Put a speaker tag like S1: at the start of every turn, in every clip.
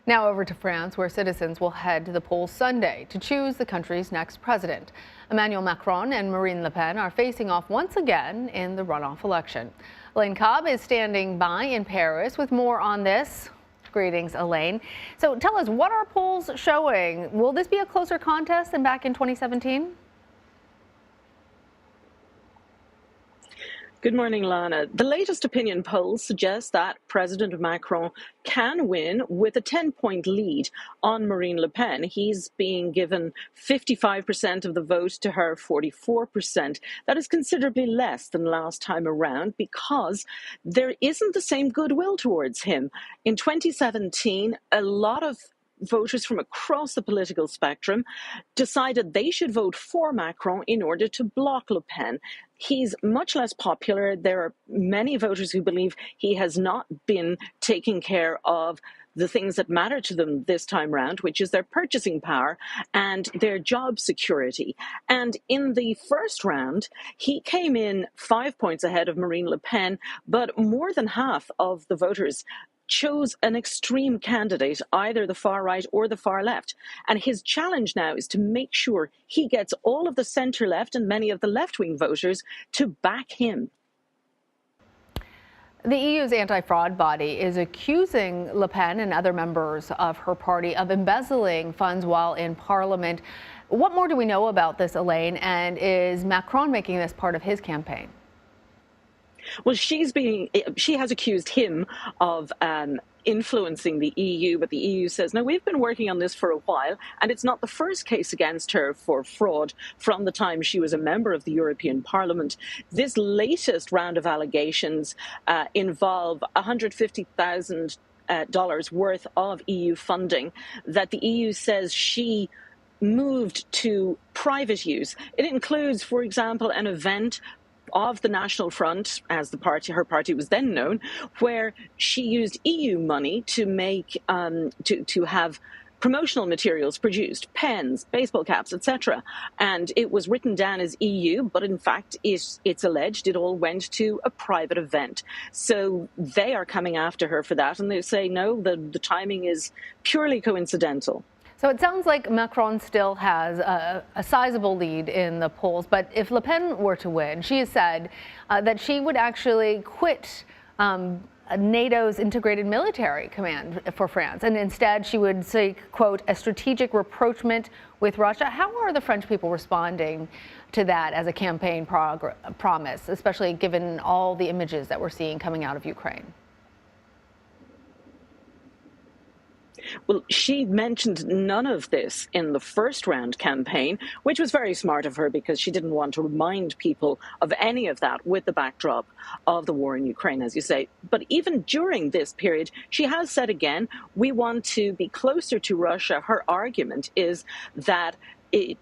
S1: Now over to France, where citizens will head to the polls Sunday to choose the country's next president. Emmanuel Macron and Marine Le Pen are facing off once again in the runoff election. Elaine Cobb is standing by in Paris with more on this. Greetings, Elaine. So tell us, what are polls showing? Will this be a closer contest than back in 2017?
S2: Good morning, Lana. The latest opinion polls suggest that President Macron can win with a 10-point lead on Marine Le Pen. He's being given 55% of the vote to her 44%. That is considerably less than last time around because there isn't the same goodwill towards him. In 2017, a lot of voters from across the political spectrum decided they should vote for Macron in order to block Le Pen. He's much less popular. There are many voters who believe he has not been taking care of the things that matter to them this time round, which is their purchasing power and their job security. And in the first round, he came in 5 points ahead of Marine Le Pen, but more than half of the voters chose an extreme candidate, either the far right or the far left. And his challenge now is to make sure he gets all of the centre left and many of the left-wing voters to back him.
S1: The EU's anti-fraud body is accusing Le Pen and other members of her party of embezzling funds while in Parliament. What more do we know about this, Elaine? And is Macron making this part of his campaign?
S2: Well, she has accused him of influencing the EU, but the EU says, no, we've been working on this for a while, and it's not the first case against her for fraud from the time she was a member of the European Parliament. This latest round of allegations involve $150,000 worth of EU funding that the EU says she moved to private use. It includes, for example, an event of the National Front, as her party was then known, where she used EU money to make to have promotional materials produced, pens, baseball caps, etc. And it was written down as EU, but in fact, it's alleged it all went to a private event. So they are coming after her for that, and they say, no, the timing is purely coincidental.
S1: So it sounds like Macron still has a sizable lead in the polls, but if Le Pen were to win, she has said that she would actually quit NATO's integrated military command for France, and instead she would seek, quote, a strategic rapprochement with Russia. How are the French people responding to that as a campaign promise, especially given all the images that we're seeing coming out of Ukraine?
S2: Well, she mentioned none of this in the first round campaign, which was very smart of her because she didn't want to remind people of any of that with the backdrop of the war in Ukraine, as you say. But even during this period, she has said again, we want to be closer to Russia. Her argument is that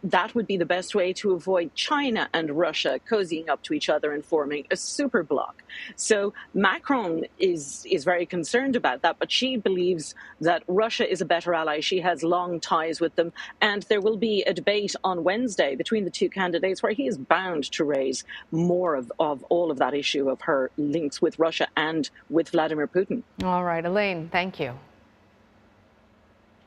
S2: that would be the best way to avoid China and Russia cozying up to each other and forming a super bloc. So Macron is very concerned about that, but she believes that Russia is a better ally. She has long ties with them, and there will be a debate on Wednesday between the two candidates where he is bound to raise more of all of that issue of her links with Russia and with Vladimir Putin.
S1: All right, Elaine, thank you.